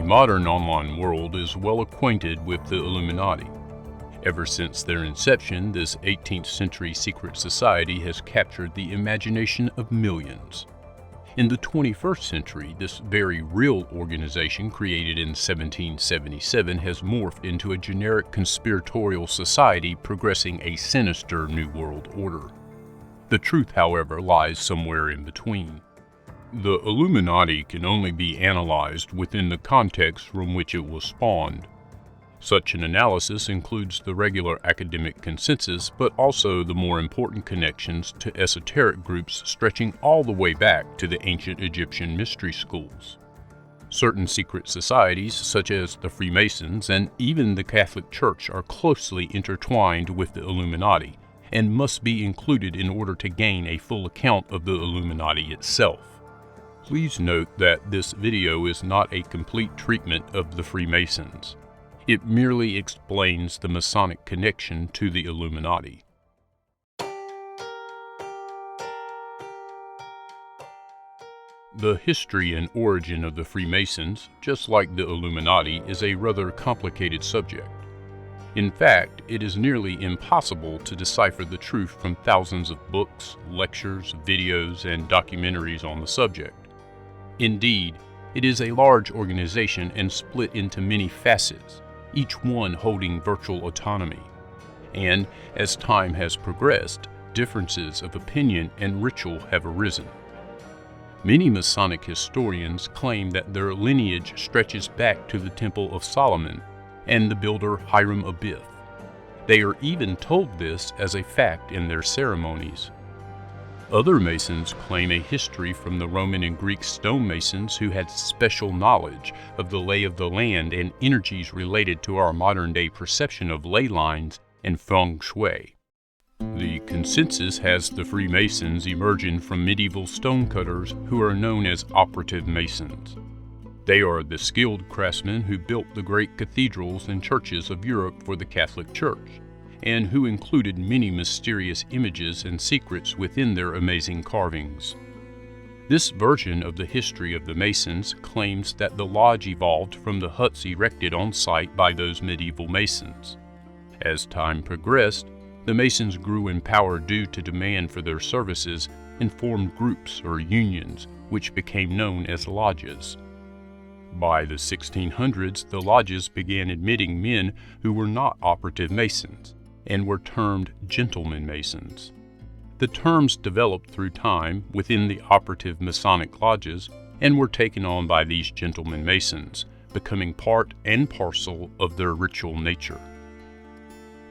modern online world is well acquainted with the Illuminati. Ever since their inception, this 18th century secret society has captured the imagination of millions. In the 21st century, this very real organization created in 1777 has morphed into a generic conspiratorial society progressing a sinister New World Order. The truth, however, lies somewhere in between. The Illuminati can only be analyzed within the context from which it was spawned. Such an analysis includes the regular academic consensus, but also the more important connections to esoteric groups stretching all the way back to the ancient Egyptian mystery schools. Certain secret societies, such as the Freemasons and even the Catholic Church, are closely intertwined with the Illuminati and must be included in order to gain a full account of the Illuminati itself. Please note that this video is not a complete treatment of the Freemasons. It merely explains the Masonic connection to the Illuminati. The history and origin of the Freemasons, just like the Illuminati, is a rather complicated subject. In fact, it is nearly impossible to decipher the truth from thousands of books, lectures, videos, and documentaries on the subject. Indeed, it is a large organization and split into many facets, each one holding virtual autonomy. And as time has progressed, differences of opinion and ritual have arisen. Many Masonic historians claim that their lineage stretches back to the Temple of Solomon and the builder Hiram Abiff. They are even told this as a fact in their ceremonies. Other Masons claim a history from the Roman and Greek stonemasons who had special knowledge of the lay of the land and energies related to our modern-day perception of ley lines and feng shui. The consensus has the Freemasons emerging from medieval stonecutters who are known as operative Masons. They are the skilled craftsmen who built the great cathedrals and churches of Europe for the Catholic Church, and who included many mysterious images and secrets within their amazing carvings. This version of the history of the Masons claims that the lodge evolved from the huts erected on site by those medieval Masons. As time progressed, the Masons grew in power due to demand for their services and formed groups or unions, which became known as lodges. By the 1600s, the lodges began admitting men who were not operative Masons and were termed gentlemen Masons. The terms developed through time within the operative Masonic lodges and were taken on by these gentlemen Masons, becoming part and parcel of their ritual nature.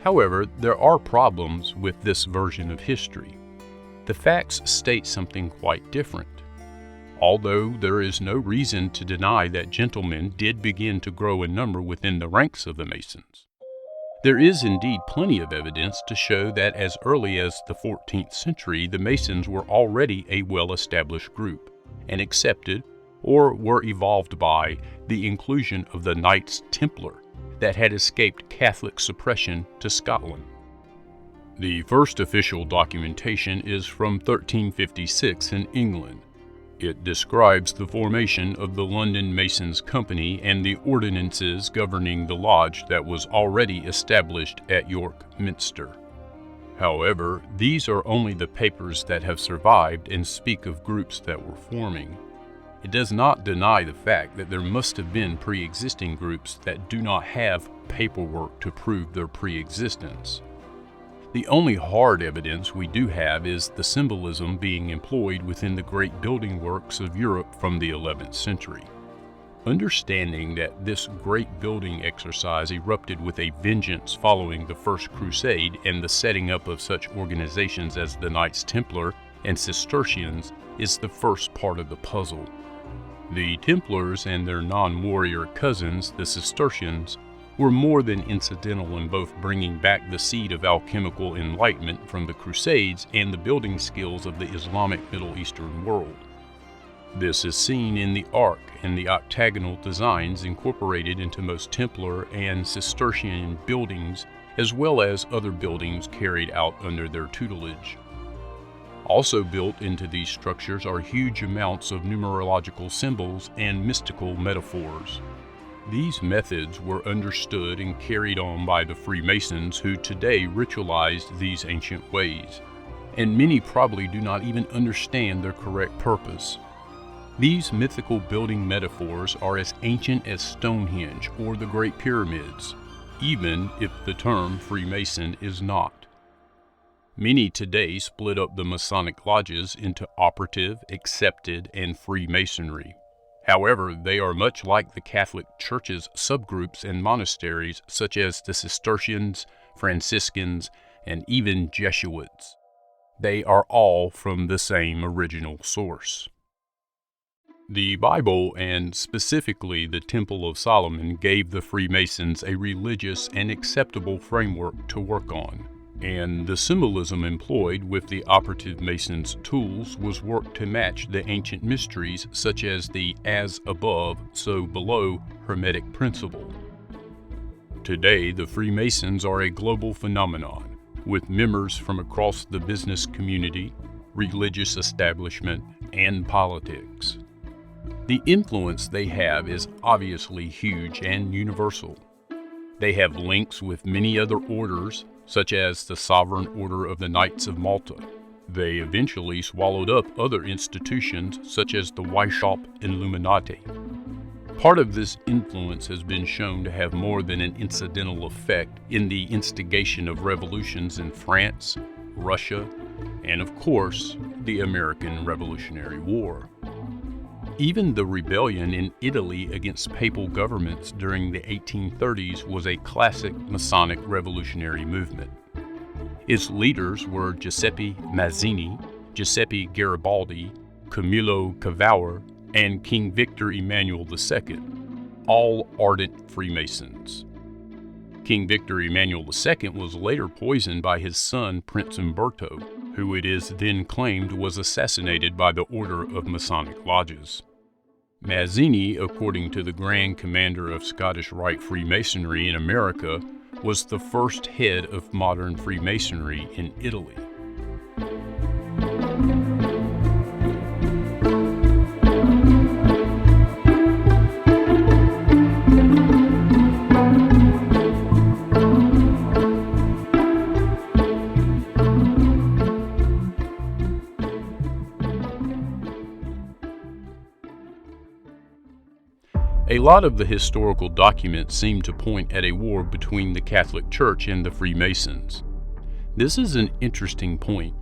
However, there are problems with this version of history. The facts state something quite different. Although there is no reason to deny that gentlemen did begin to grow in number within the ranks of the Masons. There is indeed plenty of evidence to show that as early as the 14th century, the Masons were already a well-established group and accepted, or were evolved by, the inclusion of the Knights Templar that had escaped Catholic suppression to Scotland. The first official documentation is from 1356 in England. It describes the formation of the London Masons' Company and the ordinances governing the lodge that was already established at York Minster. However, these are only the papers that have survived and speak of groups that were forming. It does not deny the fact that there must have been pre-existing groups that do not have paperwork to prove their pre-existence. The only hard evidence we do have is the symbolism being employed within the great building works of Europe from the 11th century. Understanding that this great building exercise erupted with a vengeance following the First Crusade and the setting up of such organizations as the Knights Templar and Cistercians is the first part of the puzzle. The Templars and their non-warrior cousins, the Cistercians, were more than incidental in both bringing back the seed of alchemical enlightenment from the Crusades and the building skills of the Islamic Middle Eastern world. This is seen in the arc and the octagonal designs incorporated into most Templar and Cistercian buildings, as well as other buildings carried out under their tutelage. Also built into these structures are huge amounts of numerological symbols and mystical metaphors. These methods were understood and carried on by the Freemasons, who today ritualized these ancient ways, and many probably do not even understand their correct purpose. These mythical building metaphors are as ancient as Stonehenge or the Great Pyramids, even if the term Freemason is not. Many today split up the Masonic lodges into operative, accepted, and Freemasonry. However, they are much like the Catholic Church's subgroups and monasteries such as the Cistercians, Franciscans, and even Jesuits. They are all from the same original source. The Bible, and specifically the Temple of Solomon, gave the Freemasons a religious and acceptable framework to work on, and the symbolism employed with the operative Masons' tools was worked to match the ancient mysteries such as the as above, so below Hermetic principle. Today, the Freemasons are a global phenomenon, with members from across the business community, religious establishment, and politics. The influence they have is obviously huge and universal. They have links with many other orders, such as the Sovereign Order of the Knights of Malta. They eventually swallowed up other institutions, such as the Weishaupt Illuminati. Part of this influence has been shown to have more than an incidental effect in the instigation of revolutions in France, Russia, and of course, the American Revolutionary War. Even the rebellion in Italy against papal governments during the 1830s was a classic Masonic revolutionary movement. Its leaders were Giuseppe Mazzini, Giuseppe Garibaldi, Camillo Cavour, and King Victor Emmanuel II, all ardent Freemasons. King Victor Emmanuel II was later poisoned by his son Prince Umberto, who it is then claimed was assassinated by the Order of Masonic Lodges. Mazzini, according to the Grand Commander of Scottish Rite Freemasonry in America, was the first head of modern Freemasonry in Italy. A lot of the historical documents seem to point at a war between the Catholic Church and the Freemasons. This is an interesting point,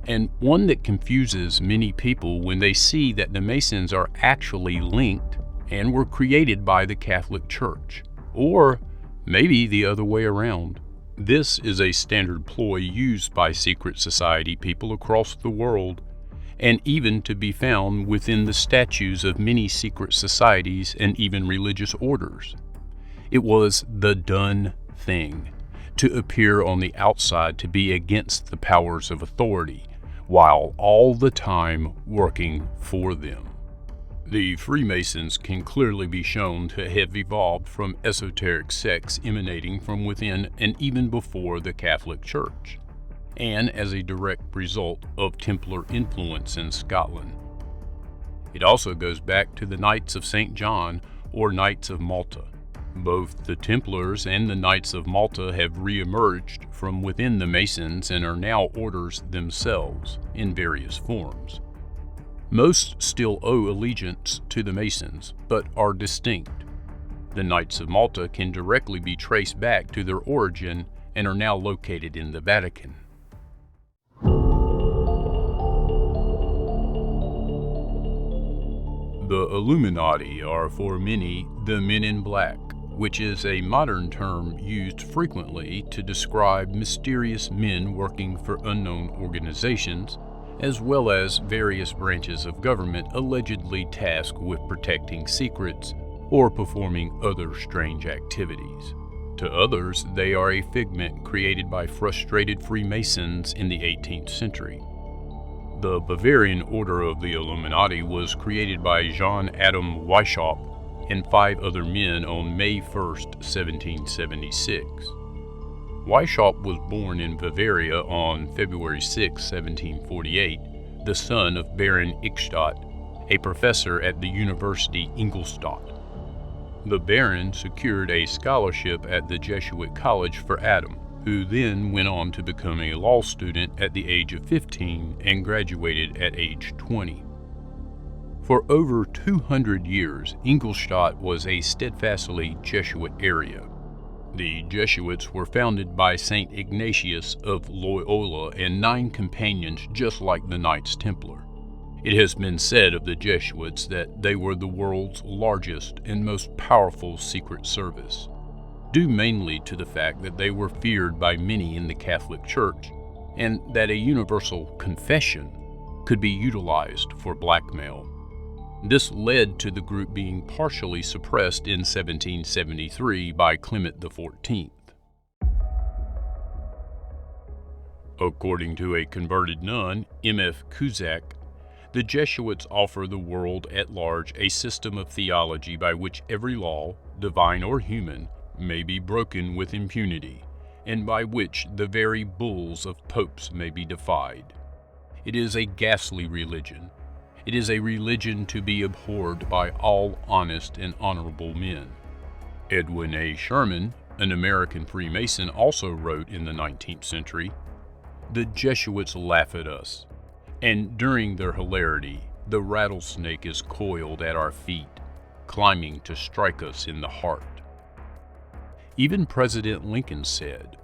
and one that confuses many people when they see that the Masons are actually linked and were created by the Catholic Church, or maybe the other way around. This is a standard ploy used by secret society people across the world, and even to be found within the statues of many secret societies and even religious orders. It was the done thing to appear on the outside to be against the powers of authority, while all the time working for them. The Freemasons can clearly be shown to have evolved from esoteric sects emanating from within and even before the Catholic Church, and as a direct result of Templar influence in Scotland. It also goes back to the Knights of St. John or Knights of Malta. Both the Templars and the Knights of Malta have re-emerged from within the Masons and are now orders themselves in various forms. Most still owe allegiance to the Masons, but are distinct. The Knights of Malta can directly be traced back to their origin and are now located in the Vatican. The Illuminati are for many the Men in Black, which is a modern term used frequently to describe mysterious men working for unknown organizations, as well as various branches of government allegedly tasked with protecting secrets or performing other strange activities. To others, they are a figment created by frustrated Freemasons in the 18th century. The Bavarian Order of the Illuminati was created by John Adam Weishaupt and 5 other men on May 1, 1776. Weishaupt was born in Bavaria on February 6, 1748, the son of Baron Eichstadt, a professor at the University Ingolstadt. The Baron secured a scholarship at the Jesuit College for Adam, who then went on to become a law student at the age of 15 and graduated at age 20. For over 200 years, Ingolstadt was a steadfastly Jesuit area. The Jesuits were founded by St. Ignatius of Loyola and 9 companions just like the Knights Templar. It has been said of the Jesuits that they were the world's largest and most powerful secret service, due mainly to the fact that they were feared by many in the Catholic Church, and that a universal confession could be utilized for blackmail. This led to the group being partially suppressed in 1773 by Clement XIV. According to a converted nun, M.F. Cusack, the Jesuits offer the world at large a system of theology by which every law, divine or human, may be broken with impunity, and by which the very bulls of popes may be defied. It is a ghastly religion. It is a religion to be abhorred by all honest and honorable men. Edwin A. Sherman, an American Freemason, also wrote in the 19th century, "The Jesuits laugh at us, and during their hilarity, the rattlesnake is coiled at our feet, climbing to strike us in the heart." Even President Lincoln said,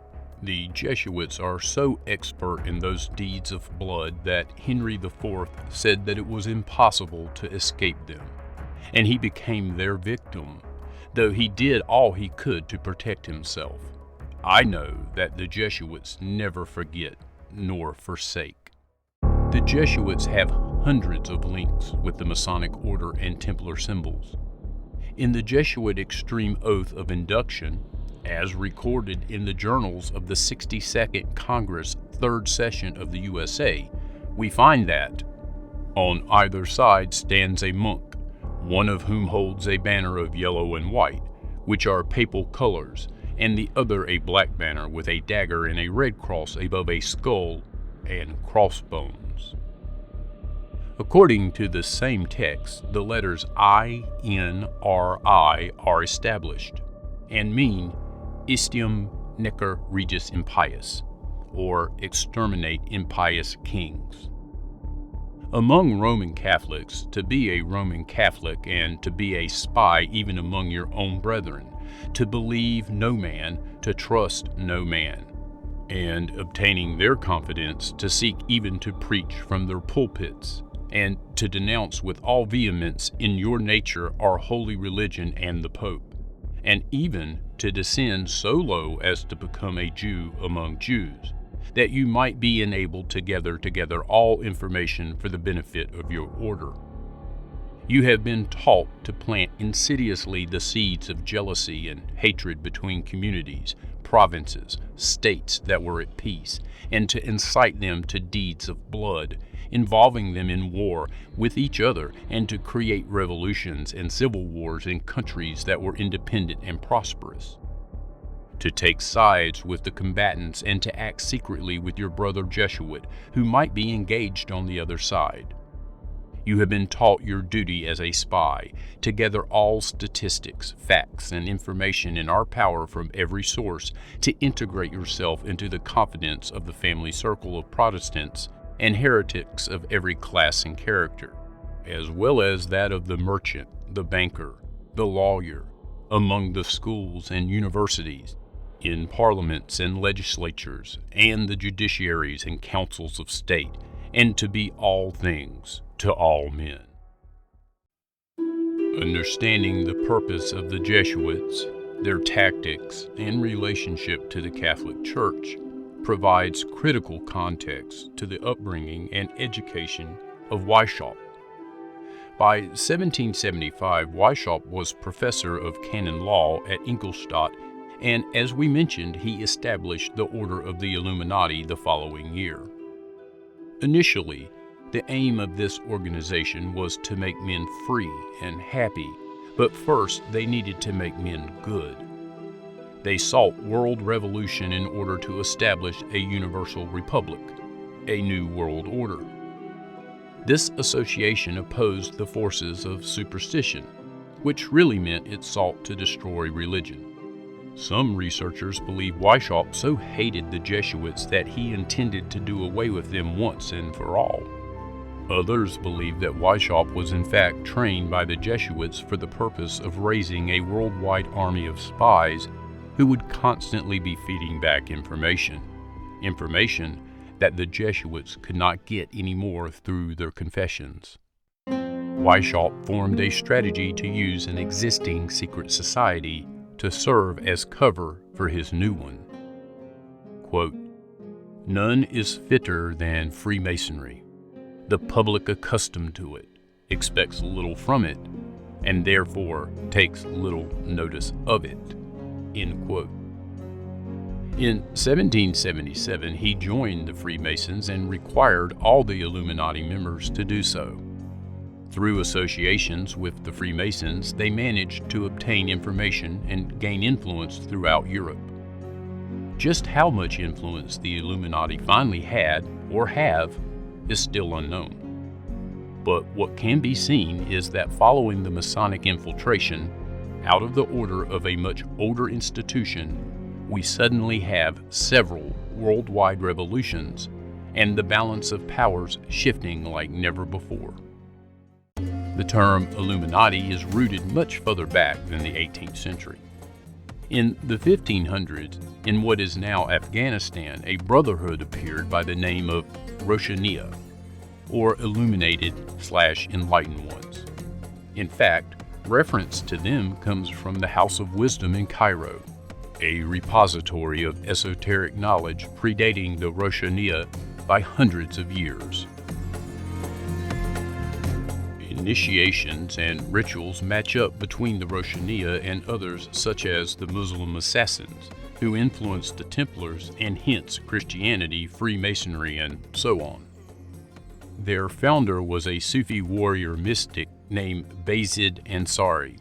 "The Jesuits are so expert in those deeds of blood that Henry IV said that it was impossible to escape them, and he became their victim, though he did all he could to protect himself. I know that the Jesuits never forget nor forsake." The Jesuits have hundreds of links with the Masonic Order and Templar symbols. In the Jesuit extreme oath of induction, as recorded in the journals of the 62nd Congress, 3rd Session of the USA, we find that on either side stands a monk, one of whom holds a banner of yellow and white, which are papal colors, and the other a black banner with a dagger and a red cross above a skull and crossbones. According to the same text, the letters I-N-R-I are established and mean Istium Necker Regis Impius, or exterminate impious kings. Among Roman Catholics, to be a Roman Catholic and to be a spy even among your own brethren, to believe no man, to trust no man, and obtaining their confidence, to seek even to preach from their pulpits, and to denounce with all vehemence in your nature our holy religion and the Pope, and even to descend so low as to become a Jew among Jews, that you might be enabled to gather together all information for the benefit of your order. You have been taught to plant insidiously the seeds of jealousy and hatred between communities, provinces, states that were at peace, and to incite them to deeds of blood, involving them in war with each other, and to create revolutions and civil wars in countries that were independent and prosperous. To take sides with the combatants and to act secretly with your brother Jesuit, who might be engaged on the other side. You have been taught your duty as a spy, to gather all statistics, facts, and information in our power from every source, to integrate yourself into the confidence of the family circle of Protestants and heretics of every class and character, as well as that of the merchant, the banker, the lawyer, among the schools and universities, in parliaments and legislatures, and the judiciaries and councils of state, and to be all things to all men. Understanding the purpose of the Jesuits, their tactics, and relationship to the Catholic Church provides critical context to the upbringing and education of Weishaupt. By 1775, Weishaupt was professor of canon law at Ingolstadt, and as we mentioned, he established the Order of the Illuminati the following year. Initially, the aim of this organization was to make men free and happy, but first they needed to make men good. They sought world revolution in order to establish a universal republic, a new world order. This association opposed the forces of superstition, which really meant it sought to destroy religion. Some researchers believe Weishaupt so hated the Jesuits that he intended to do away with them once and for all. Others believe that Weishaupt was in fact trained by the Jesuits for the purpose of raising a worldwide army of spies who would constantly be feeding back information that the Jesuits could not get anymore through their confessions. Weishaupt formed a strategy to use an existing secret society to serve as cover for his new one. Quote, "None is fitter than Freemasonry. The public accustomed to it expects little from it, and therefore takes little notice of it." End quote. In 1777, he joined the Freemasons and required all the Illuminati members to do so. Through associations with the Freemasons, they managed to obtain information and gain influence throughout Europe. Just how much influence the Illuminati finally had or have is still unknown. But what can be seen is that following the Masonic infiltration, out of the order of a much older institution, we suddenly have several worldwide revolutions and the balance of powers shifting like never before. The term Illuminati is rooted much further back than the 18th century. In the 1500s, in what is now Afghanistan, a brotherhood appeared by the name of Roshaniya, or Illuminated/Enlightened Ones. In fact, reference to them comes from the House of Wisdom in Cairo, a repository of esoteric knowledge predating the Roshaniya by hundreds of years. Initiations and rituals match up between the Roshaniya and others such as the Muslim assassins, who influenced the Templars and hence Christianity, Freemasonry, and so on. Their founder was a Sufi warrior mystic named Bayezid Ansari,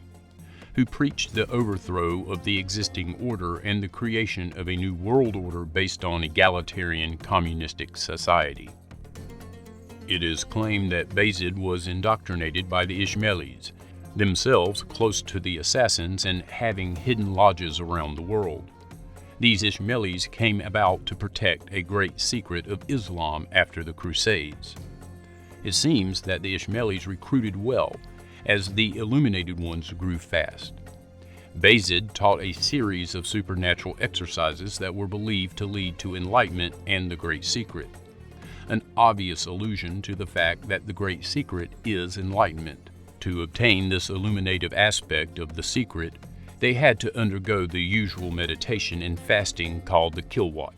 who preached the overthrow of the existing order and the creation of a new world order based on egalitarian communistic society. It is claimed that Bayezid was indoctrinated by the Ismailis, themselves close to the assassins and having hidden lodges around the world. These Ismailis came about to protect a great secret of Islam after the Crusades. It seems that the Ismailis recruited well, as the illuminated ones grew fast. Bayezid taught a series of supernatural exercises that were believed to lead to enlightenment and the Great Secret, an obvious allusion to the fact that the Great Secret is enlightenment. To obtain this illuminative aspect of the secret, they had to undergo the usual meditation and fasting called the kilwat,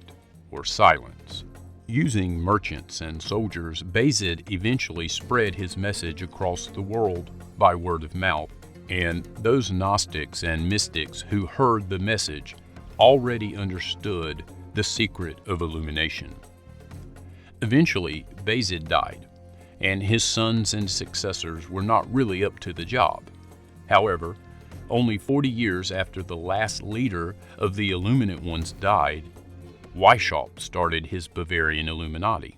or silence. Using merchants and soldiers, Bayezid eventually spread his message across the world by word of mouth, and those Gnostics and mystics who heard the message already understood the secret of illumination. Eventually, Bayezid died, and his sons and successors were not really up to the job. However, only 40 years after the last leader of the Illuminate ones died, Weishaupt started his Bavarian Illuminati.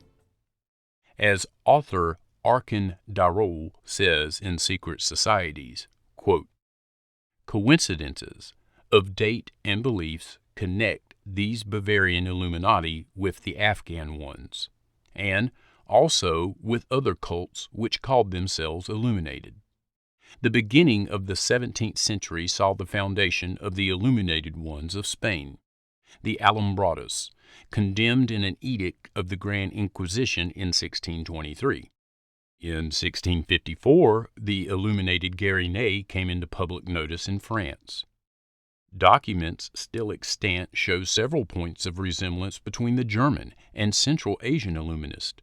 As author Arkan Darol says in Secret Societies, quote, "Coincidences of date and beliefs connect these Bavarian Illuminati with the Afghan ones, and also with other cults which called themselves illuminated. The beginning of the 17th century saw the foundation of the illuminated ones of Spain, the Alumbrados, condemned in an edict of the Grand Inquisition in 1623. In 1654, the illuminated Guérinais came into public notice in France. Documents still extant show several points of resemblance between the German and Central Asian Illuminists,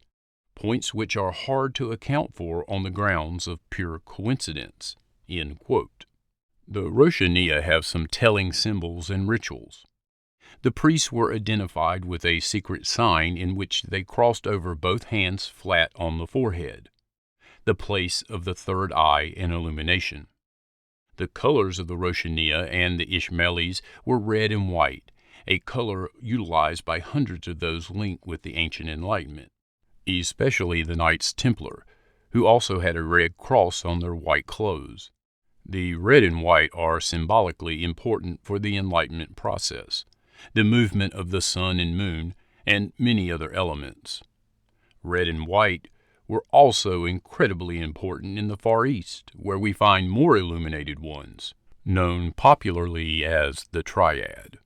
points which are hard to account for on the grounds of pure coincidence." End quote. The Roshaniya have some telling symbols and rituals. The priests were identified with a secret sign in which they crossed over both hands flat on the forehead, the place of the third eye and illumination. The colors of the Roshaniya and the Ismailis were red and white, a color utilized by hundreds of those linked with the ancient Enlightenment, especially the Knights Templar, who also had a red cross on their white clothes. The red and white are symbolically important for the Enlightenment process, the movement of the sun and moon, and many other elements. Red and white were also incredibly important in the Far East, where we find more illuminated ones, known popularly as the Triad.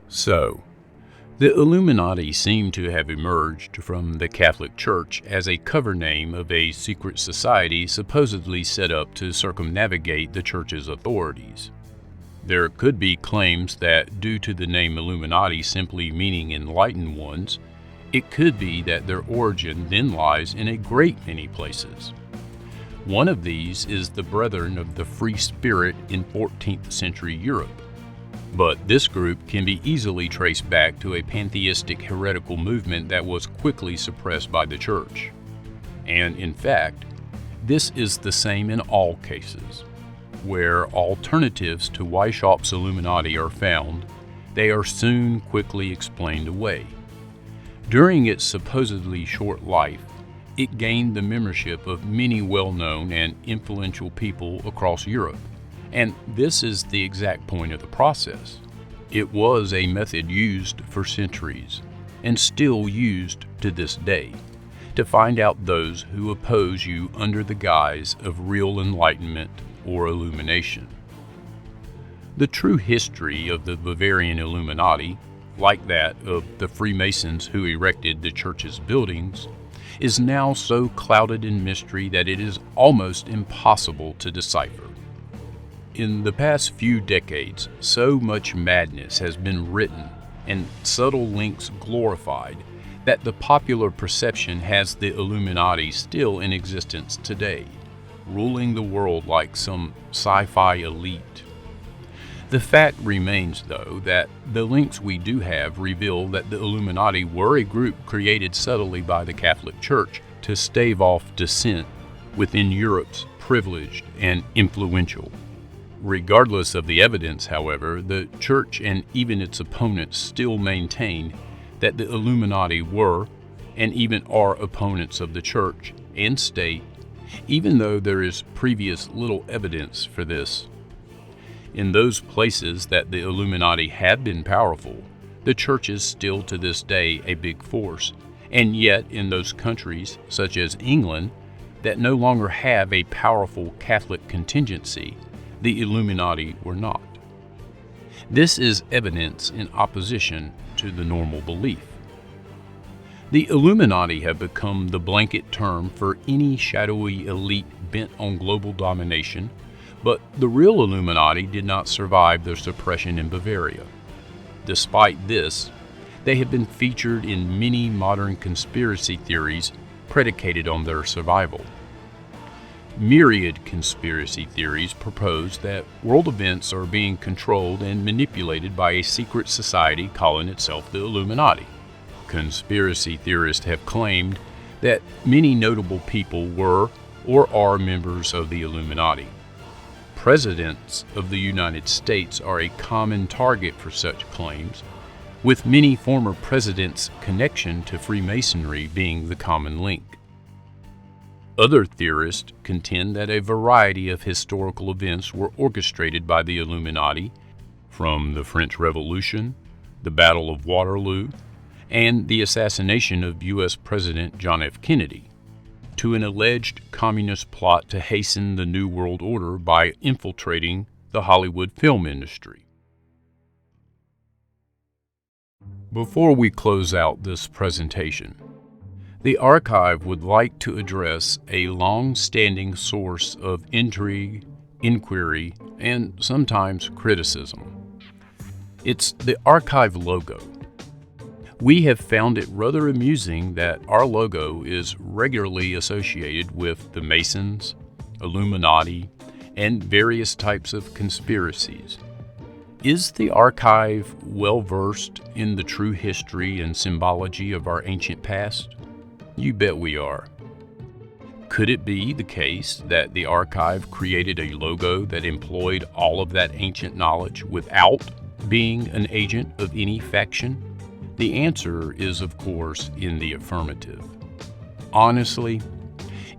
So, the Illuminati seem to have emerged from the Catholic Church as a cover name of a secret society supposedly set up to circumnavigate the Church's authorities. There could be claims that due to the name Illuminati simply meaning enlightened ones, it could be that their origin then lies in a great many places. One of these is the Brethren of the Free Spirit in 14th century Europe. But this group can be easily traced back to a pantheistic heretical movement that was quickly suppressed by the Church. And in fact, this is the same in all cases. Where alternatives to Weishaupt's Illuminati are found, they are soon quickly explained away. During its supposedly short life, it gained the membership of many well-known and influential people across Europe. And this is the exact point of the process. It was a method used for centuries, and still used to this day, to find out those who oppose you under the guise of real enlightenment or illumination. The true history of the Bavarian Illuminati, like that of the Freemasons who erected the church's buildings, is now so clouded in mystery that it is almost impossible to decipher. In the past few decades, so much madness has been written and subtle links glorified that the popular perception has the Illuminati still in existence today, ruling the world like some sci-fi elite. The fact remains, though, that the links we do have reveal that the Illuminati were a group created subtly by the Catholic Church to stave off dissent within Europe's privileged and influential. Regardless of the evidence, however, the Church and even its opponents still maintain that the Illuminati were and even are opponents of the Church and state, even though there is previous little evidence for this. In those places that the Illuminati have been powerful, the Church is still to this day a big force, and yet in those countries, such as England, that no longer have a powerful Catholic contingency, the Illuminati were not. This is evidence in opposition to the normal belief. The Illuminati have become the blanket term for any shadowy elite bent on global domination, but the real Illuminati did not survive their suppression in Bavaria. Despite this, they have been featured in many modern conspiracy theories predicated on their survival. Myriad conspiracy theories propose that world events are being controlled and manipulated by a secret society calling itself the Illuminati. Conspiracy theorists have claimed that many notable people were or are members of the Illuminati. Presidents of the United States are a common target for such claims, with many former presidents' connection to Freemasonry being the common link. Other theorists contend that a variety of historical events were orchestrated by the Illuminati, from the French Revolution, the Battle of Waterloo, and the assassination of U.S. President John F. Kennedy, to an alleged communist plot to hasten the New World Order by infiltrating the Hollywood film industry. Before we close out this presentation, the archive would like to address a long-standing source of intrigue, inquiry, and sometimes criticism. It's the archive logo. We have found it rather amusing that our logo is regularly associated with the Masons, Illuminati, and various types of conspiracies. Is the archive well versed in the true history and symbology of our ancient past? You bet we are. Could it be the case that the archive created a logo that employed all of that ancient knowledge without being an agent of any faction? The answer is, of course, in the affirmative. Honestly,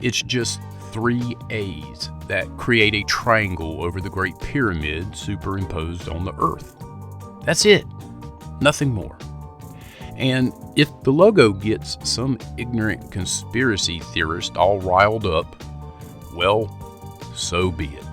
it's just 3 A's that create a triangle over the Great Pyramid superimposed on the Earth. That's it. Nothing more. And if the logo gets some ignorant conspiracy theorist all riled up, well, so be it.